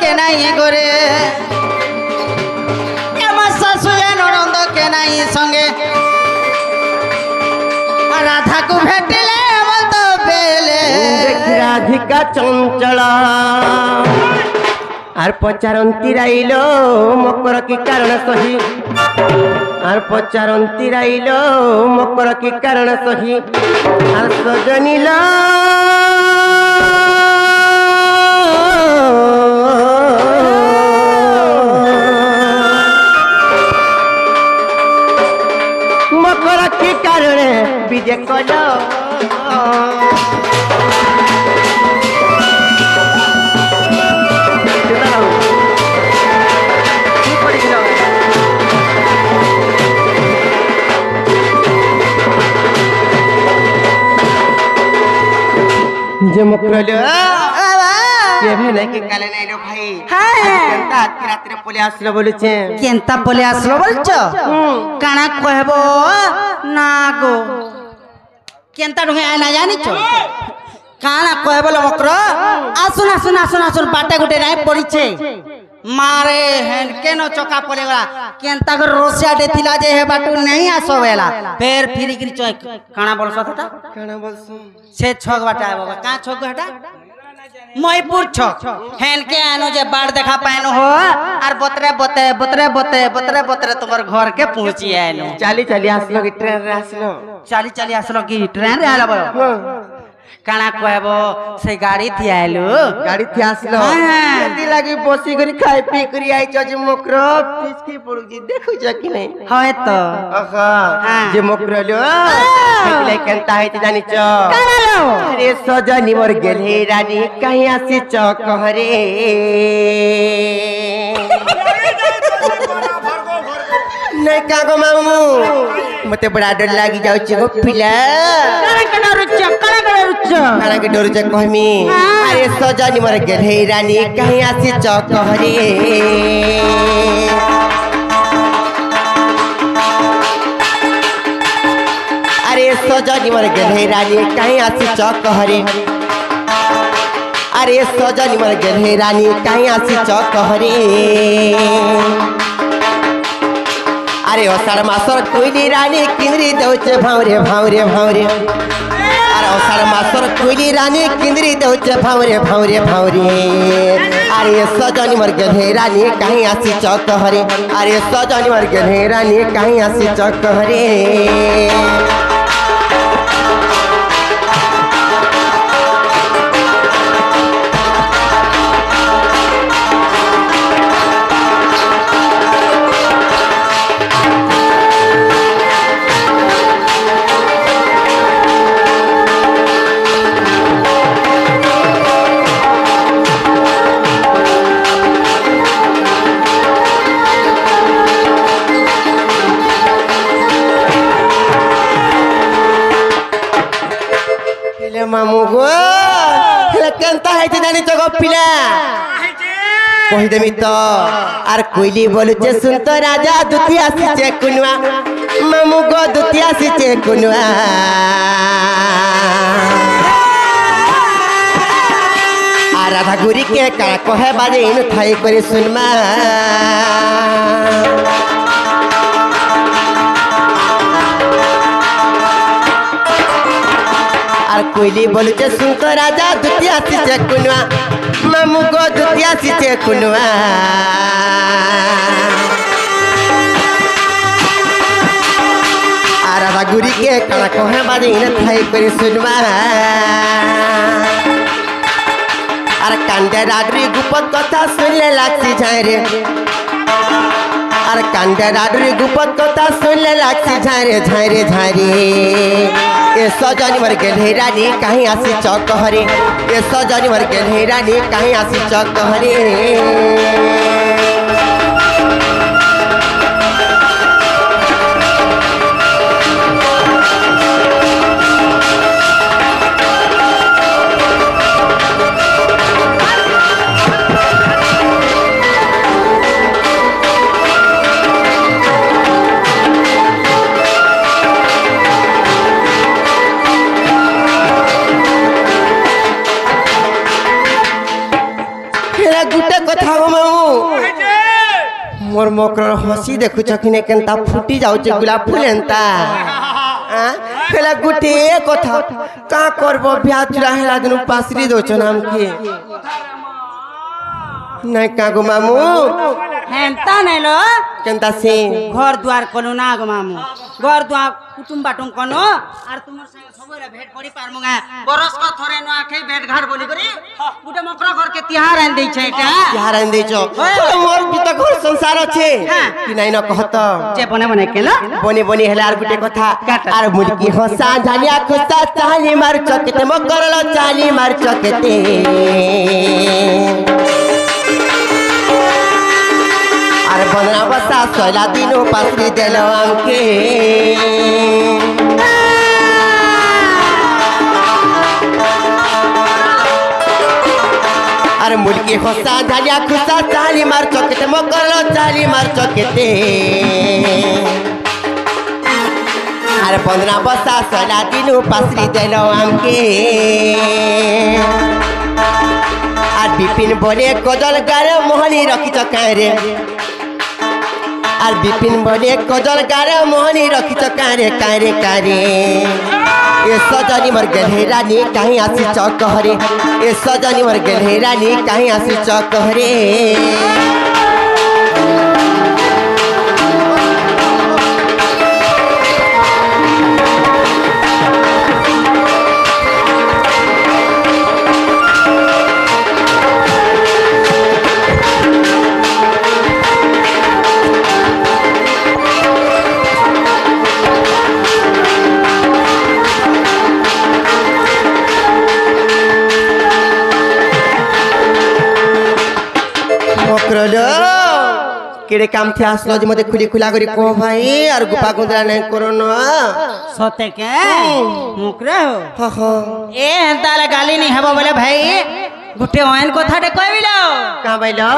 के नहीं गोरे शाशुए ननद के नहीं संगे राधा को भेटिले मत बेले राधिका चंचला आर पचारंती राइलो मकर की कारण सही आर पचारंती राइलो मकर की कारण सही आर सजनीला मकर की कारण विजय कलो जे मुकरलो केभे नै के काले नै लो भाई केनता रात्रि पले आसलो बोलुछे केनता पले आसलो बोलछ काना कहबो ना गो केनता ढुंगे आना जानि छ काना कहबो ल मकर आसुन आसुन आसुन आसुन बाटे गुटे नै पड़िछे मारे हेन केनो चका पले गला केनता को रोसिया देथिला जे हे बाटू नहीं आसो वेला फिर फिरी गिरी चोय काना बोलसो था काना बोलसो से छक बाटा है बाबा का छक हटा मईपुर छक हेन के आनो जे बाड़ देखा पाएनो हो और बतरे बते बतरे बते बतरे बतरे तुम्हार घर के पहुंची आनो चाली चाली आसलो कि ट्रेन रे आसलो चाली चाली आसलो कि ट्रेन रे आला बोलो काना कहबो से गाड़ी थी आइलो गाड़ी थी आसलो जल्दी लागी बसी करी खाई पी करी आई छ जे मकर पिसकी पड़ुजी देखु छ कि नै होय तो अहा जे मकर लो हेले केनता है जानि छ कानालो अरे सजनी मोर गेले रानी कहीं आसी छ कहरे नै कागो मामू मते बड़ा डर लागी जाउ छ गो पिला काना के डर छ कहमी अरे सजनी मोर गेले रानी कहीं आसी छ कहरे अरे सजनी मोर गेले रानी कहीं आसी छ कहरे अरे सजनी मोर गेले रानी कहीं आसी छ कहरे अरे अषाढ़ मासर कोइली रानी किंद्री दौचे भावरे भावरे भावरे अरे अषाढ़ मासर कोइली रानी किंद्री दौचे भावरे भावरे भावरे अरे सजनी मोर गेले रानी कहीं आसी छ कहरे अरे सजनी मोर गेले रानी कहीं आसी छ कहरे मामू गो केनता है जानी तो पिला कहि देमी तो आर कोइली बोलुचे सुन तो राजा दुती आसीचे कुनवा मामू गो दुती आसीचे कुनवा आ राधा गुरी के का कहे बाजे इन थाई करे सुनमा आर कोइली बोलुचे सुन तो राजा दुती आसीचे कुनवा मामू गो दुती आसीचे कुनवा आ राधा गुरी के का कहे बाजे इन थाई करे सुनमा अरे कांदे राडरी गुपत कथा सुनले लागसी झारे अरे कांदे राडरी गुपत कथा सुनले लागसी झारे झारे झारे ए सजनी मर गेले रानी कहीं आसी चौकहरे ए सजनी मर गेले रानी कहीं आसी चौकहरे गुटे कथा हो मामू मोर मकर हसी देखुछ कि ने केनता फुटी जाउछ गुलाब फूल एंता फेला गुटे कथा का करबो ब्याह चुरा हेला दिनु पासरी दोछ नाम के नहीं का गो मामू हेंता नहीं लो केनता से घर द्वार कोनो ना गो मामू घर द्वार कुटुम बाटुम कोनो आर तुमर संग सबरे भेट पड़ी पारमुगा बरस को थोरे न आखे भेट घाट बोली करी गुटे मकरा घर के तिहार आन दै छै का तिहार आन दै छ मोर भी तो घर संसार छे कि नहीं न कहत जे बने बने केला बने बने हेला आर गुटे कथा आर मुलकी हसा झालिया खुसा चाली मार चकते मकरलो चाली मार चकते अरे बंदना बसा सोला दिनो पासरी देलो आंके अरे मुलकी हसा झालिया खुसा चाली मार चकते मकरलो चाली मार चकते अरे बंदना बसा सोला दिनो पासरी देलो आंके আর বিপিন বলে কজল গারে মোহনী রখিছ কারে আর বিপিন বলে কজল গারে মোহনী রখিছ কারে কারে কারে এ সজনী মোর গেলহেরানি কাহি আসি চকহরে এ সজনী মোর গেলহেরানি কাহি আসি চকহরে केड़े काम थे आसलो जे मते खुली खुला करी को भाई और गुपा गुंदरा नहीं करो न सते के मुकरे हो हो ए हंताला गाली नहीं हबो बोले भाई गुटे ओन कथा डे कहबिलो का बैलो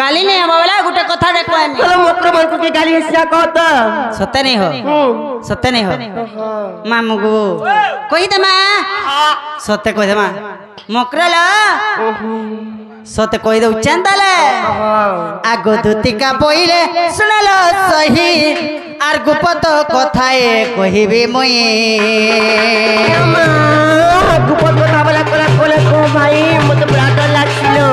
गाली नहीं हबो बोले गुटे कथा डे कहनी चलो मोकर मन को के गाली हिस्सा कहत सते नहीं हो सते नहीं हो मामू गो कहि दे मा सते कहि दे मा मकरला सते कहि दउ चंदाले आगो दुतिका बोइले सुनलो सही आर गुपत कथाए कहिबे मई गुपत कथा बोला कोले को भाई मते बड़ा डर लागছিলো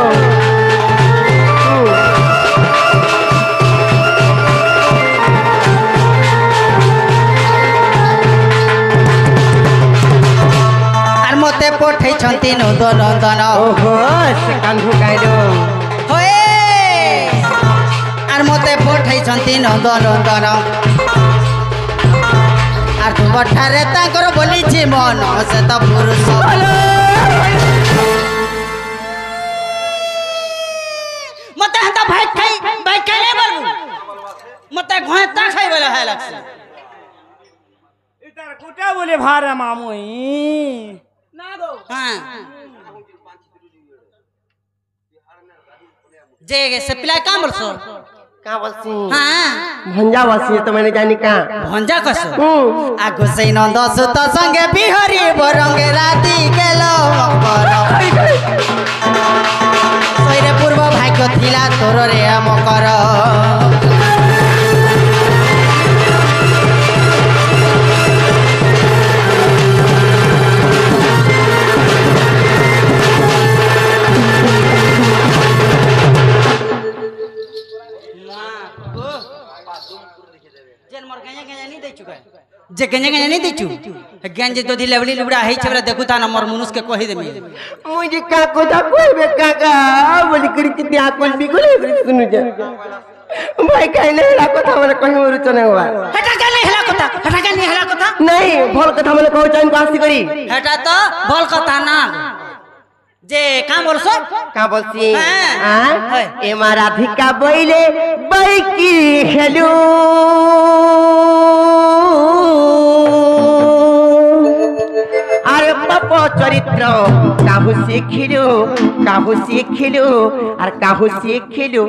मते पठै छन्ति नंदन नंदन ओहो से कान्हु गाइलो होए आर मते पठै छन्ति नंदन नंदन आर तू बठारे ताकर बोली छी मन से त पुरुष मते हता भाई खाई नहीं बोलू मते घोता खाई बोले है लक्ष्य इतर कुटा बोले भारे मामूई हाँ जे से पिला काम बोलसो का बसी हाँ भंजा बसी तो मैंने जानी का भंजा कसो आगो से नंद सुत संगे बिहरी बरंगे राती गेलो मकर सैरे पूर्व भाग्य थिला तोर रे मकर जे गंजे गंजे नहीं देचू गंजे तो दिले लवली लुबड़ा है छबरा देखु ता नंबर मनुष्य के कहि देमी मुझे का कोदा कोई बे काका बोली करी कितनी आकोल भी कोले सुनु जा भाई कहले हला कथा बोले कहि मोर चने हुआ हटा के नहीं हला कथा नहीं भल कथा बोले कहू चाइन पासी करी हटा तो भल कथा ना जे काम बोलसो का बोलसी हां ए मारा धिका बोइले बाइकी हेलो अरे पाप चरित्र काहू शिखिलु और काहू शिखिलु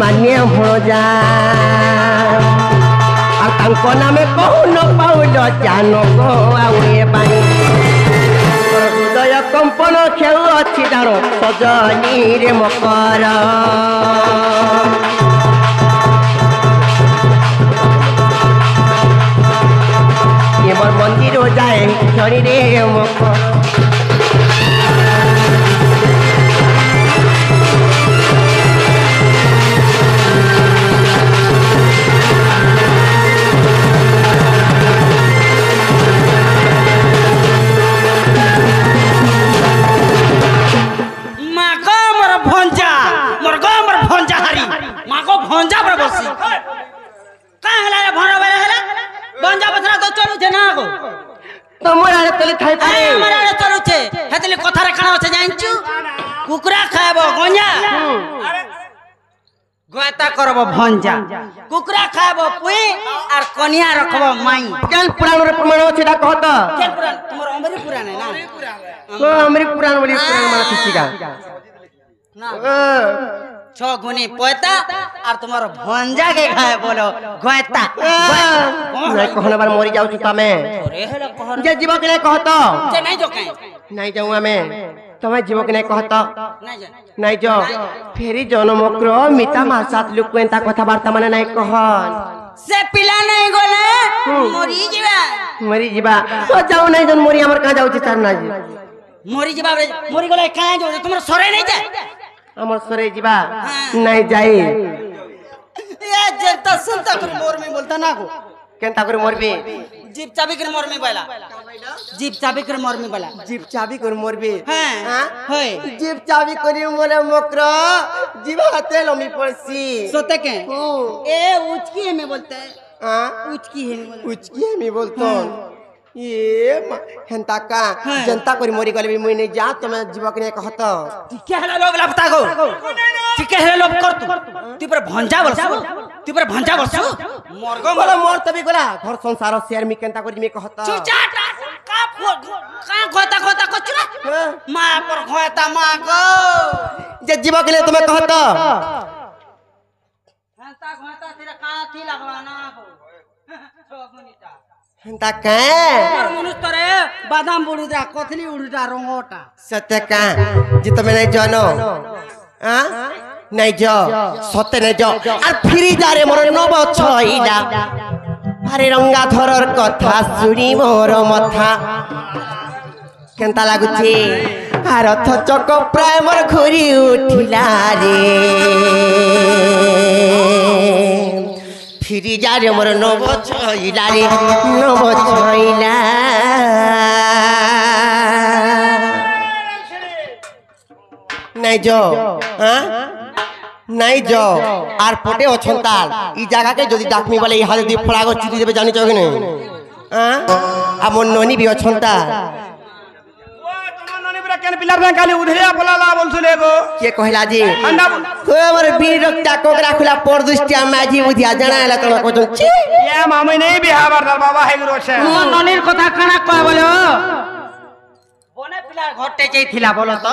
मान्य भणजा आ तांको नामे कहून पाउल जानक आउए बाणी हृदय कंपन खेउ अछि तार सजनी रे मकर एमर मंदिर जाए क्षणी रे मकर भंजा पर बसी का हला रे भरा बेले हला भंजा बसरा तो चलु छे ना गो तमरा रे तले थाई अरे हमरा रे चलु छे हेतले कथा रे खाना छे जानछु कुकुरा खाबो गंजा अरे गोता करबो भंजा कुकुरा खाबो पुई और कनिया रखबो माई केन पुराण रे प्रमाण अछि दा कहत केन पुराण तुमर अमरी पुराण है ना तो अमरी पुराण बोली पुराण माने किसिका ना 6 गुनी पोता और तुम्हारो भंजा के खाए बोलो गोता नहीं कहना बार मरी जाऊ तमे अरे हेला कहन जे जीव के नहीं कहत जे नहीं जो कहीं नहीं जाऊ हमें तमे जीव के नहीं कहत नहीं जा नहीं जो फेरी जन्म क्रो मिता मार साथ लोग कोनता कथा वार्ता माने नहीं कहन से पिला नहीं गोले मरी जीवा ओ जाऊ नहीं जन मरी हमर का जाऊ चार ना जी मरी जीवा मरी गोले काहे जो तुमर सरे नहीं जाए हमर सरे जीवा नहीं जाई ये जनता संता कर मोर में बोलता ना को केनता कर मोरबे जीप चाबी कर मोर में बोला जीप चाबी कर मोर में बोला जीप चाबी कर मोरबे हां होय जीप चाबी करी मोरे मकर जीवा हाथे लमी पड़सी सोते के ए उचकी में बोलते हैं हां उचकी में बोलतो ये हंता का जनता करी मोरी गले भी मुई नहीं जा तुम जीवक ने कहत ठीक है लोग लपता को ठीक है लोग कर तू पर भंजा बरसु तू पर भंजा बरसु मरगो बोला मोर तभी गोला घर संसार शेयर में केनता करी में कहत चुचाट का खोता खोता कचरा मां पर खोता मां को जे जीवक ने तुम्हें कहत हंता खोता तेरा का थी लगवाना को 6 मिनिटा हंता का मनुष्य तरे बादाम बुड़ुदा कथली उड़ुदा रंगोटा सत्य का जे तुम नहीं जानो हां नहीं जो सत्य नहीं जो और फिर जा रे मोर नब छइला अरे रंगा धरर कथा सुनी मोर मथा केनता लागुची आर रथ चक प्राय मोर घुरी उठिला रे फिर जा रे मोर नब छइला रे नब छइला नहीं जो हां नहीं जो आर पटे अछंताल ई जगह के जदी डाकमी वाले इहा जदी फलागो चुरी देबे जानि छ कि नहीं हां आ मोर ननी भी अछंता केन पिलर में खाली उधरिया बोलाला बोलथुले गो के कहला जी ठंडा ओ हमर वीर रक्ता कोकरा खुला परदुष्टिया माजी बुधिया जणाला तण कोजन छी ये मामे नहीं बिहा बरदार बाबा है गुरु छे ननीर कथा काना कह बोलो बने पिला घटे जई थिला बोलो तो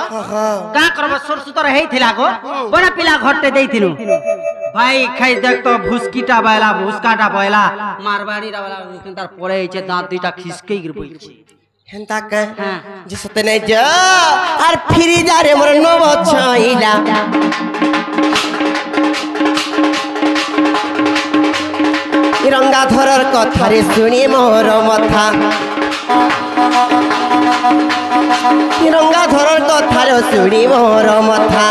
का करबो सरसुतर हेई थिला गो बने पिला घटे देई थिलु भाई खाई देख तो भुसकीटा बायला भुसकाटा बायला मारवाड़ी रा वाला केनतार पड़े छे दांत दुटा खिसके गिर पई छे हंता का जे सते नहीं जो आर फिर जा रे मोर नब छइला रंगा धरर कथा रे सुनी मोर मथा रंगा धरर कथा रे सुनी मोर मथा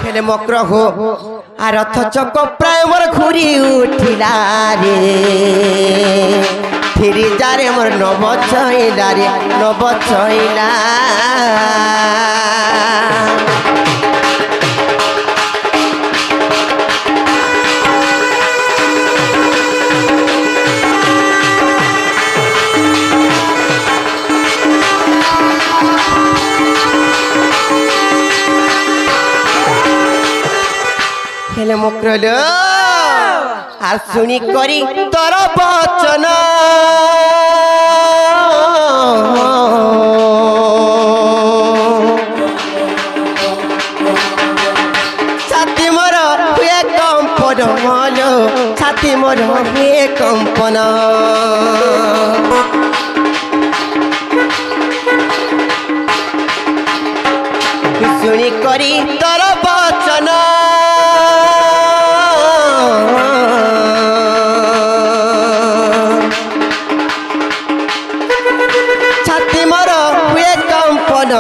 खेले मकर हो आ रथ चक प्राय मोर घुरी उठिला रे फिर जा रे मोर नब छइला रे नब छइला खेले मकर आ सुनी करी तोर बचन মল ছাতি মোর হুয়ে কম্পন শুনি করি তোর বচন ছাতি মোর হুয়ে কম্পন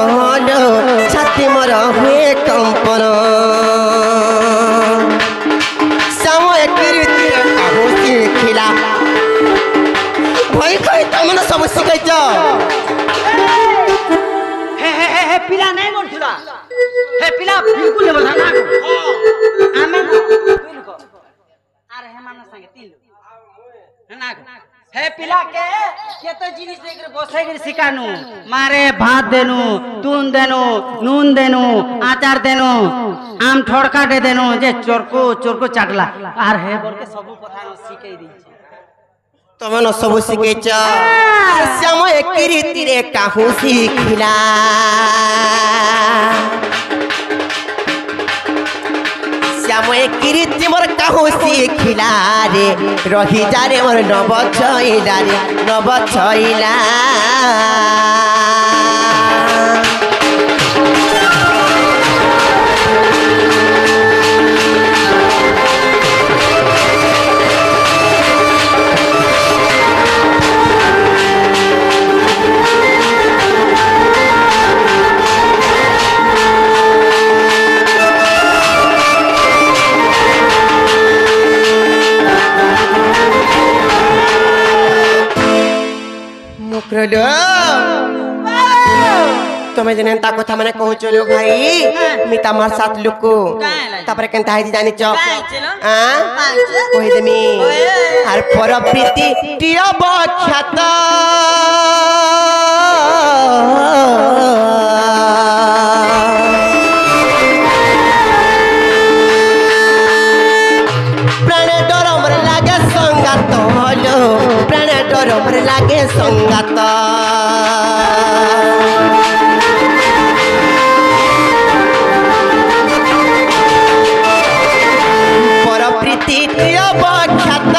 ছাতি মোর হুয়ে কম্পন সময় কীর্তি শিখিলা ভয় খাই তুমি সব শিখাইছ हे पिला नहीं बोलथुला हे पिला बिल्कुल नहीं बोलथा ना आमे बिल्कुल अरे हे मानस संगे तीन ना हे पिला के तो जिनिस लेकर बसाई कर सिकानु मारे भात देनु तून देनु नून देनु आचार देनु आम ठोड़का दे देनु जे चोरको चाटला आर हे बोल के सब कथा सिखाई दी তুমি সব শিখেছ সময় কীর্তিরে কাহু শিখিলা সময় কীর্তি মোর কাহু শিখিলা রে রহি যা রে মোর নব ছইলা রে নব ছইলা तुम्हें जने ता कथा माने कहू चलो भाई मी तमार साथ लुको तापर केनता है जानि छ हां कहि देमी आर पर प्रीति टिय बख्यात प्राण डर मर लागे संगात हलो प्राण डर मर लागे संगात प्रीति बख्यात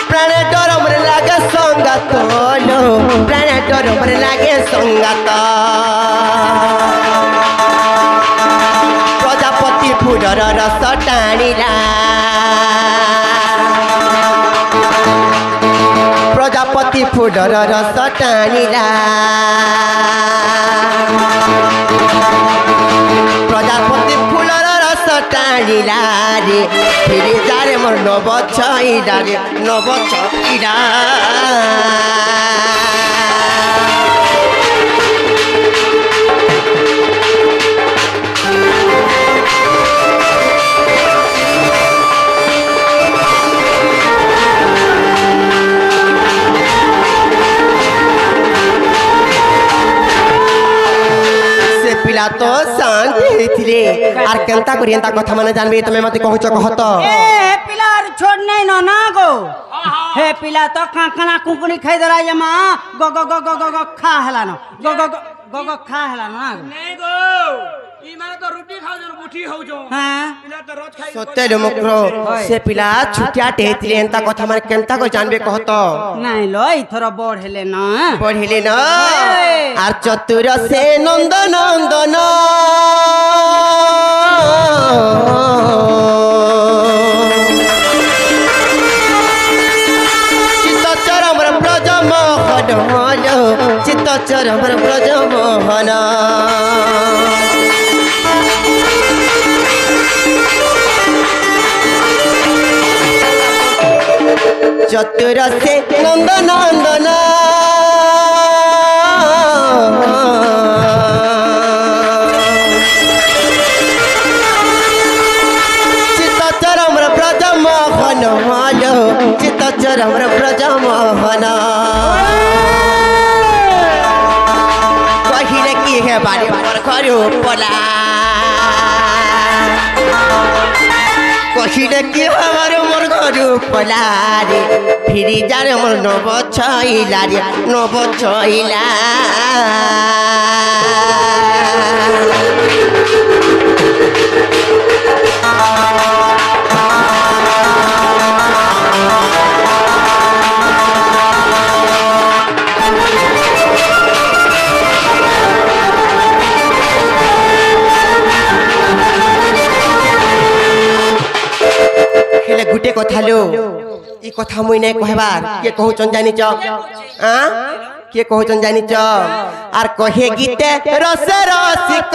प्राण डर मर लागे संगात लो प्राण डर मर लागे संगात प्रजापति फुलर रस टाणिला प्रजापति फुलर रस टाणिला प्रजापति फुलर रस टाणिला रे फिर जारे मोर नब छइला रे नब छइला पिला तो शांत हेथिले आर केनता करी एंता कथा माने जानबे तमे मते कहउछ कहत ए पिला छोड़ नहीं ना गो हे पिला तो खाना कुकुनी खाई दरा जमा गो गो गो गो गो गो खा हला न गो गो गो गो गो खा हला ना नहीं गो ई माने तो रोटी खाओ जो मुठी हो जो हां पिला तो रोज खाई सत्य रे मुकरो से पिला छुटिया हेथिले एंता कथा माने केनता को जानबे कहत नहीं लो इथर बढ़ले ना आर चतुर से नंदन नंदन चित्तचरमर ब्रज मोहन चित्तचरमर ब्रज मोहन चतुर से नंदन नंदन चित्तचरमर ब्रज मोहन चित्तचरमर ब्रज मोहन कहिले की है बारे पर खरो पला कहिले की हमारो मोर घरु पला रे ফিরি যারে মোর নব ছইলা রে নব ছইলা हेले गुटे कथा लो ई कथा मुई नै कहबार के कहउचन जानिच के कहउचन जानिच आर कहे गीते रस रसिक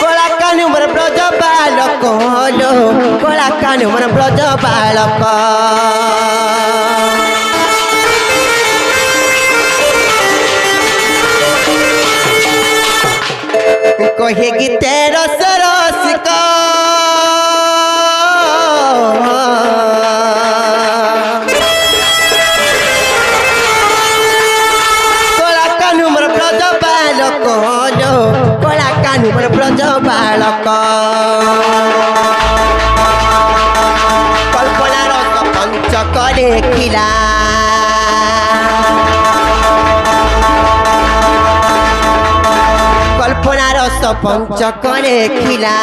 कोला कानु मन ब्रज बालक लो कोला कानु मन ब्रज बालक कहे गीते रस रसिक कोला कानु मन ब्रज बालक लो कोला कानु मन ब्रज बालक कल्पना रस पंचक देखिला कल्पना रस पंचक देखिला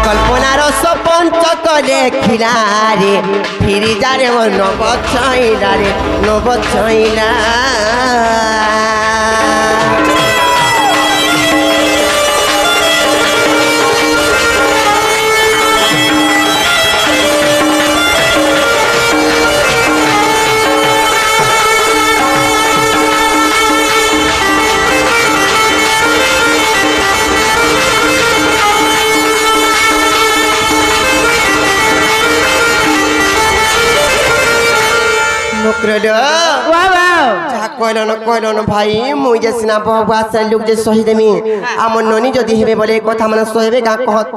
कल्पना रस पंचक देखिला रे फिर जारे मोर नब छइला रे नब छइला कहलन भाई मुझे सिना बहुत लोग जे सही देमी आम ननी जदि हेबे बोले कथा मन सहेबे का कहत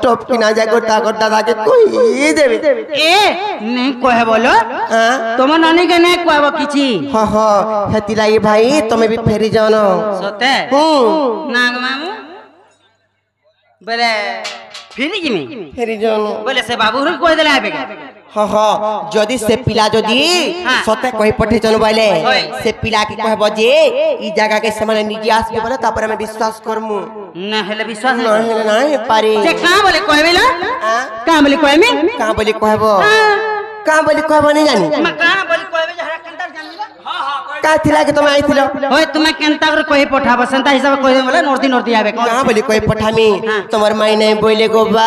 टप किना जाय गोटा गोटा दाके कहि देबे ए नहीं कहे बोलो तुम ननी के नहीं कहबो किछि ह हेति लागि भाई तमे भी फेरी जानो सते नाग मामू बोले फेरी जानो बोले से बाबू रे कह देला आबे जदि से पिला जदि सते कहि पठे चन बोले से पिला के कहबो जे ई जगह के समान निजी आसबे बोले तापर हम विश्वास करमु न हेले विश्वास नहीं पारे से का बोले कहबेला का बोले कहबे का बोले कहबो नहीं जानी मैं का बोले कहबे जे हरा कंटर जानिला का थिला के तुम आइथिलो होय तुम केनता कर कहि पठाबो संता हिसाब कहि बोले नोर्दी आबे का बोले कहि पठामी तुम्हार माई नहीं बोले गो बा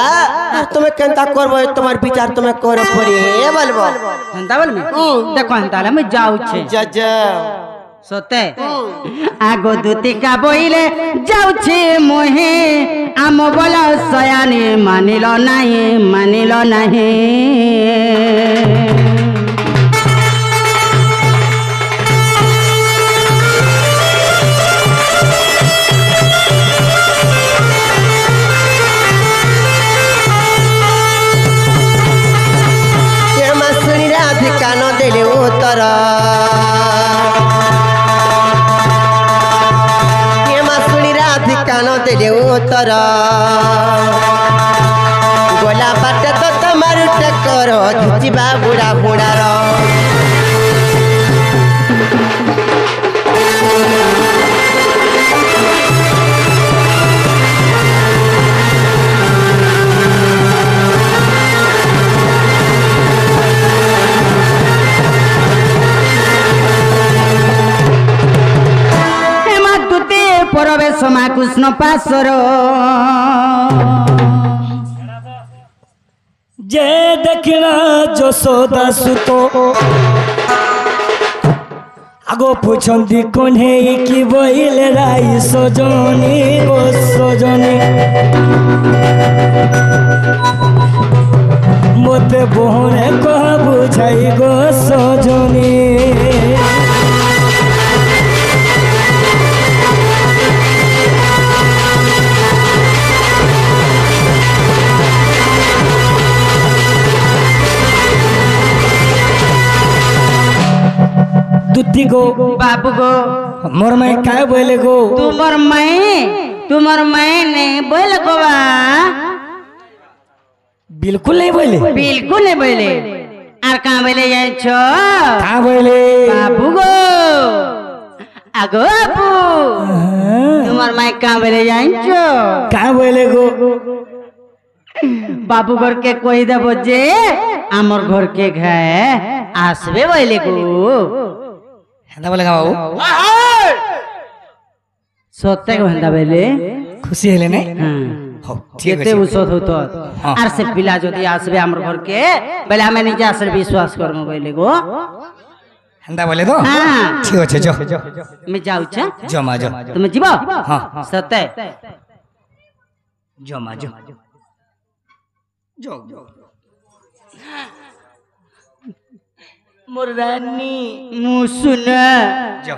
तुम केनता करबो तुम्हार विचार तुम कर पड़े बोलबो हंता बोल में देखो हंता मैं जाऊ छे जा सते आगो दुतिका बोइले जाऊ छे मोहे आम बोला सयाने मानिलो नाही कान देले उतर कान देले उतर गोला बाट तो तमार टकर झुचिबा बुढ़ा बुढ़ार परबे समा कृष्ण पासर जे देखला यशोदा सुतो आगो पुछंदी कोन्हे की बइले राई सजनी ओ सजनी मोते बोहने कह बुझाई गो सजनी बेटी गो बाबू गो मोर मैं काय बोले गो तुम्हार मैं नहीं बोल गो बा बिल्कुल नहीं बोले बिल्कुल नहीं बोले और कहाँ बोले जाए छो कहाँ बोले बाबू गो आगो बाबू तुम्हार मैं कहाँ बोले जाए छो कहाँ बोले गो बाबू घर के कोई दे बोझे आमर घर के घे आसबे बोले गो हेंदा बोले बाबू सोते को हेंदा बोले खुशी हेले ने हो ठीक केते उसत होतो आर से पिला जदी आसबे आमर घर के बोले हमें निजे आसर विश्वास करमो बोले गो हेंदा बोले तो हाँ ठीक अच्छे जो मैं जाऊ छ जो मा जो तुम जीवो हाँ सते जो मा जो जो मुरानी मुसुना जो